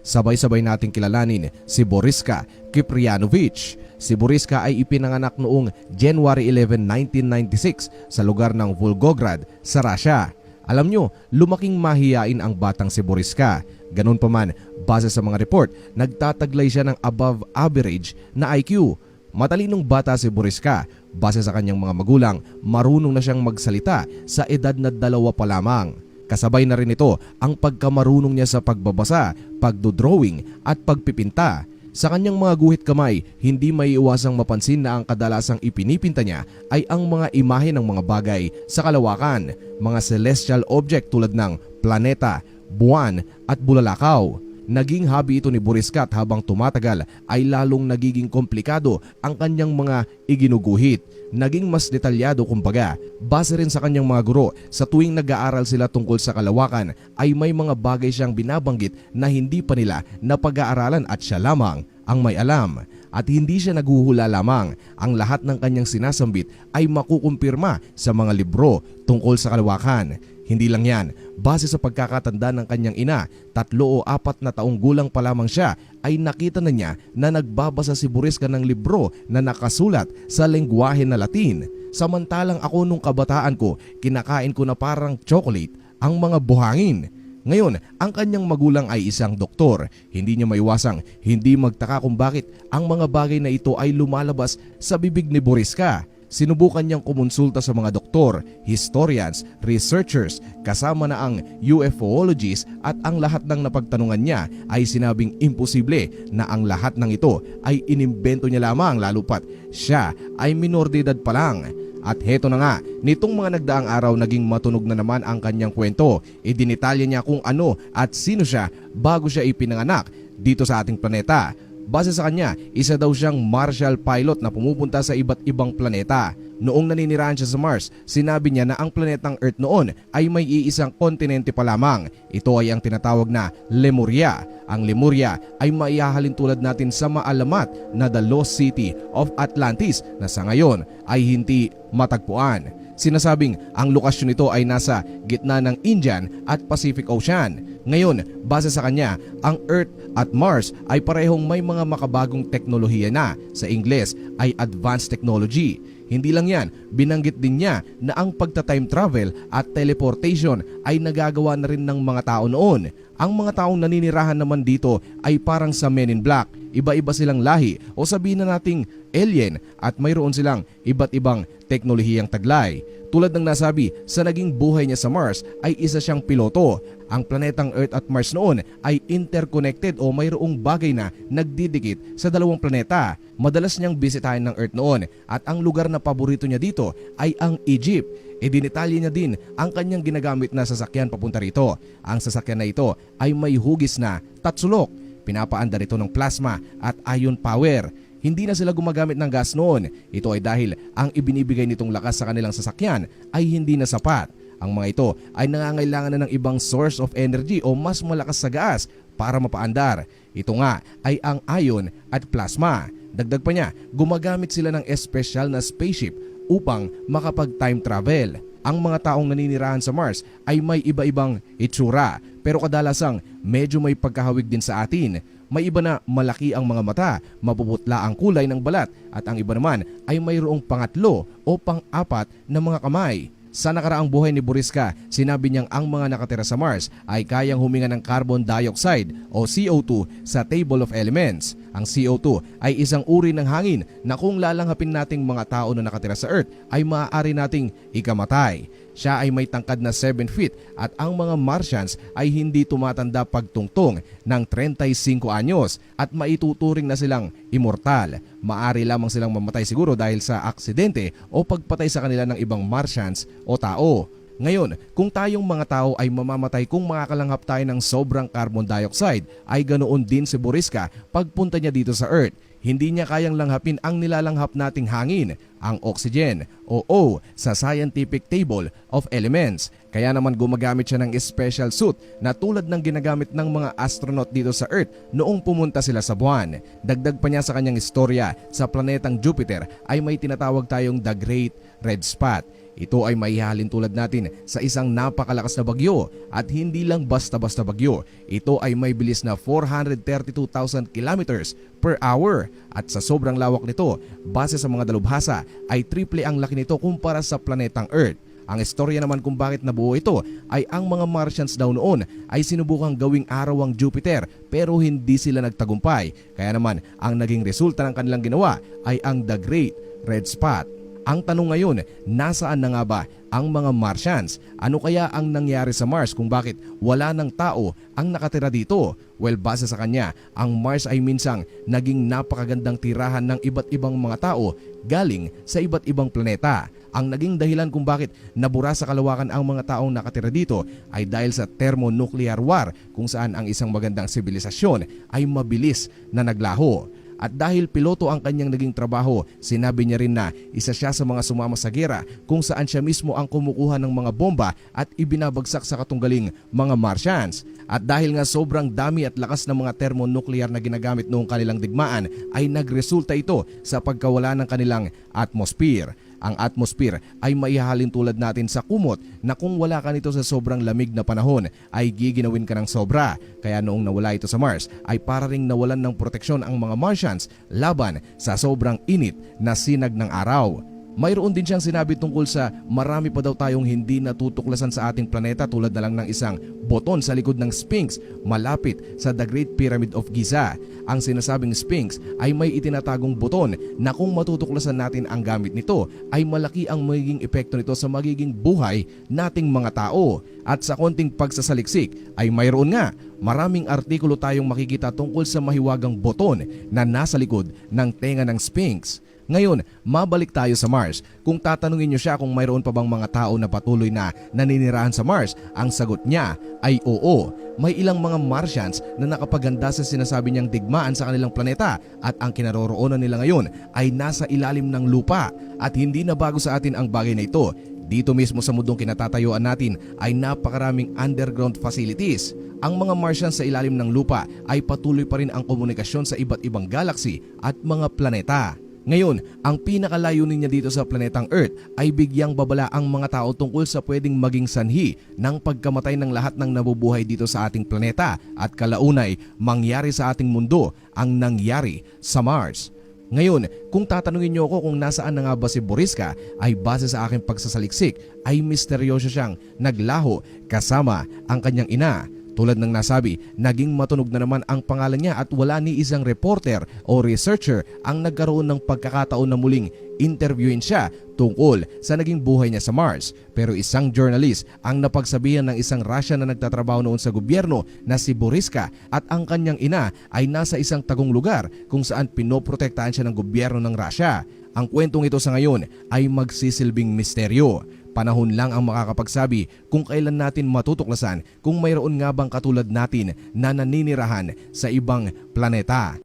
Sabay-sabay nating kilalanin si Boriska Kiprianovich. Si Boriska ay ipinanganak noong January 11, 1996 sa lugar ng Volgograd sa Russia. Alam nyo, lumaking mahiyain ang batang si Boriska. Ganun pa man, base sa mga report, nagtataglay siya ng above average na IQ. Matalinong bata si Boriska. Base sa kanyang mga magulang, marunong na siyang magsalita sa edad na 2 pa lamang. Kasabay na rin ito ang pagkamarunong niya sa pagbabasa, pagdodrawing at pagpipinta. Sa kanyang mga guhit kamay, hindi maiiwasang mapansin na ang kadalasang ipinipinta niya ay ang mga imahe ng mga bagay sa kalawakan, mga celestial object tulad ng planeta, buwan at bulalakaw. Naging hobby ito ni Boriska at habang tumatagal ay lalong nagiging komplikado ang kanyang mga iginuguhit. Naging mas detalyado kumbaga. Base rin sa kanyang mga guro, sa tuwing nag-aaral sila tungkol sa kalawakan ay may mga bagay siyang binabanggit na hindi pa nila napag-aaralan at siya lamang ang may alam. At hindi siya naghuhula lamang, ang lahat ng kanyang sinasambit ay makukumpirma sa mga libro tungkol sa kalawakan. Hindi lang yan, base sa pagkakatanda ng kanyang ina, 3 o 4 na taong gulang pa lamang siya ay nakita na niya na nagbabasa si Boriska ng libro na nakasulat sa lengguwahe na Latin. Samantalang ako nung kabataan ko, kinakain ko na parang chocolate ang mga buhangin. Ngayon, ang kanyang magulang ay isang doktor. Hindi niya maiwasang hindi magtaka kung bakit ang mga bagay na ito ay lumalabas sa bibig ni Boriska. Sinubukan niyang kumonsulta sa mga doktor, historians, researchers, kasama na ang UFOologists at ang lahat ng napagtanungan niya ay sinabing imposible na ang lahat ng ito ay inimbento niya lamang lalo pat siya ay minor de edad pa lang. At heto na nga, nitong mga nagdaang araw naging matunog na naman ang kanyang kwento. Idinitalya niya kung ano at sino siya bago siya ipinanganak dito sa ating planeta. Base sa kanya, isa daw siyang martial pilot na pumupunta sa iba't ibang planeta. Noong naninirahan siya sa Mars, sinabi niya na ang planetang Earth noon ay may iisang kontinente pa lamang. Ito ay ang tinatawag na Lemuria. Ang Lemuria ay maihahalin tulad natin sa maalamat na The Lost City of Atlantis na sa ngayon ay hindi matagpuan. Sinasabing ang lokasyon nito ay nasa gitna ng Indian at Pacific Ocean. Ngayon, base sa kanya, ang Earth at Mars ay parehong may mga makabagong teknolohiya na. Sa Ingles ay advanced technology. Hindi lang yan, binanggit din niya na ang pagta-time travel at teleportation ay nagagawa na rin ng mga tao noon. Ang mga taong naninirahan naman dito ay parang sa Men in Black. Iba-iba silang lahi o sabihin na nating alien at mayroon silang iba't ibang teknolohiyang taglay. Tulad ng nasabi, sa naging buhay niya sa Mars ay isa siyang piloto. Ang planetang Earth at Mars noon ay interconnected o mayroong bagay na nagdidikit sa 2 planeta. Madalas niyang bisitahin ng Earth noon at ang lugar na paborito niya dito ay ang Egypt. Idinitalye niya din ang kanyang ginagamit na sasakyan papunta rito. Ang sasakyan na ito ay may hugis na tatsulok. Pinapaandar ito ng plasma at ion power. Hindi na sila gumagamit ng gas noon. Ito ay dahil ang ibinibigay nitong lakas sa kanilang sasakyan ay hindi na sapat. Ang mga ito ay nangangailangan na ng ibang source of energy o mas malakas sa gas para mapaandar. Ito nga ay ang ion at plasma. Dagdag pa niya, gumagamit sila ng espesyal na spaceship upang makapag-time travel. Ang mga taong naninirahan sa Mars ay may iba-ibang itsura pero kadalasang medyo may pagkahawig din sa atin. May iba na malaki ang mga mata, mapuputla ang kulay ng balat at ang iba naman ay mayroong pangatlo o pang-apat na mga kamay. Sa nakaraang buhay ni Boriska, sinabi niyang ang mga nakatira sa Mars ay kayang huminga ng carbon dioxide o CO2 sa table of elements. Ang CO2 ay isang uri ng hangin na kung lalanghapin nating mga tao na nakatira sa Earth ay maaari nating ikamatay. Siya ay may tangkad na 7 feet at ang mga Martians ay hindi tumatanda pagtungtong ng 35 anyos at maituturing na silang immortal. Maaari lamang silang mamatay siguro dahil sa aksidente o pagpatay sa kanila ng ibang Martians o tao. Ngayon, kung tayong mga tao ay mamamatay kung makakalanghap tayo ng sobrang carbon dioxide, ay ganoon din si Boriska pagpunta niya dito sa Earth. hindi niya kayang langhapin ang nilalanghap nating hangin, ang oxygen o O sa Scientific Table of Elements. Kaya naman gumagamit siya ng special suit na tulad ng ginagamit ng mga astronaut dito sa Earth noong pumunta sila sa buwan. Dagdag pa niya sa kanyang istorya, sa planetang Jupiter ay may tinatawag tayong The Great Red Spot. Ito ay maihalin tulad natin sa isang napakalakas na bagyo at hindi lang basta-basta bagyo. Ito ay may bilis na 432,000 kilometers per hour at sa sobrang lawak nito, base sa mga dalubhasa ay triple ang laki nito kumpara sa planetang Earth. Ang istorya naman kung bakit nabuo ito ay ang mga Martians daw noon ay sinubukang gawing araw ang Jupiter pero hindi sila nagtagumpay. Kaya naman ang naging resulta ng kanilang ginawa ay ang The Great Red Spot. Ang tanong ngayon, nasaan na nga ba ang mga Martians? Ano kaya ang nangyari sa Mars kung bakit wala ng tao ang nakatira dito? Well, base sa kanya, ang Mars ay minsang naging napakagandang tirahan ng iba't ibang mga tao galing sa iba't ibang planeta. Ang naging dahilan kung bakit nabura sa kalawakan ang mga taong nakatira dito ay dahil sa thermonuclear war kung saan ang isang magandang sibilisasyon ay mabilis na naglaho. At dahil piloto ang kanyang naging trabaho, sinabi niya rin na isa siya sa mga sumama sa gera kung saan siya mismo ang kumukuha ng mga bomba at ibinabagsak sa katunggaling mga Martians. At dahil nga sobrang dami at lakas ng mga thermonuclear na ginagamit noong kanilang digmaan ay nagresulta ito sa pagkawala ng kanilang atmosphere. Ang atmosphere ay maihahalin tulad natin sa kumot na kung wala ka nito sa sobrang lamig na panahon ay giginawin ka ng sobra. Kaya noong nawala ito sa Mars ay para ring nawalan ng proteksyon ang mga Martians laban sa sobrang init na sinag ng araw. Mayroon din siyang sinabi tungkol sa marami pa daw tayong hindi natutuklasan sa ating planeta tulad na lang ng isang boton sa likod ng Sphinx malapit sa The Great Pyramid of Giza. Ang sinasabing Sphinx ay may itinatagong boton na kung matutuklasan natin ang gamit nito ay malaki ang magiging epekto nito sa magiging buhay nating mga tao. At sa konting pagsasaliksik ay mayroon nga maraming artikulo tayong makikita tungkol sa mahiwagang boton na nasa likod ng tenga ng Sphinx. Ngayon, mabalik tayo sa Mars. Kung tatanungin niyo siya kung mayroon pa bang mga tao na patuloy na naninirahan sa Mars, ang sagot niya ay oo. May ilang mga Martians na nakapaganda sa sinasabi niyang digmaan sa kanilang planeta at ang kinaroroonan nila ngayon ay nasa ilalim ng lupa at hindi na bago sa atin ang bagay na ito. Dito mismo sa mundong kinatatayuan natin ay napakaraming underground facilities. Ang mga Martians sa ilalim ng lupa ay patuloy pa rin ang komunikasyon sa iba't ibang galaxy at mga planeta. Ngayon, ang pinakalayunin niya dito sa planetang Earth ay bigyang babala ang mga tao tungkol sa pwedeng maging sanhi ng pagkamatay ng lahat ng nabubuhay dito sa ating planeta at kalaunay mangyari sa ating mundo ang nangyari sa Mars. Ngayon, kung tatanungin niyo ako kung nasaan na nga ba si Boriska ay base sa aking pagsasaliksik ay misteryoso siyang naglaho kasama ang kanyang ina. Tulad ng nasabi, naging matunog na naman ang pangalan niya at wala ni isang reporter o researcher ang nagkaroon ng pagkakataon na muling interviewin siya tungkol sa naging buhay niya sa Mars. Pero isang journalist ang napagsabihan ng isang Russian na nagtatrabaho noon sa gobyerno na si Boriska at ang kanyang ina ay nasa isang tagong lugar kung saan pinoprotektahan siya ng gobyerno ng Russia. Ang kwentong ito sa ngayon ay magsisilbing misteryo. Panahon lang ang makakapagsabi kung kailan natin matutuklasan kung mayroon nga bang katulad natin na naninirahan sa ibang planeta.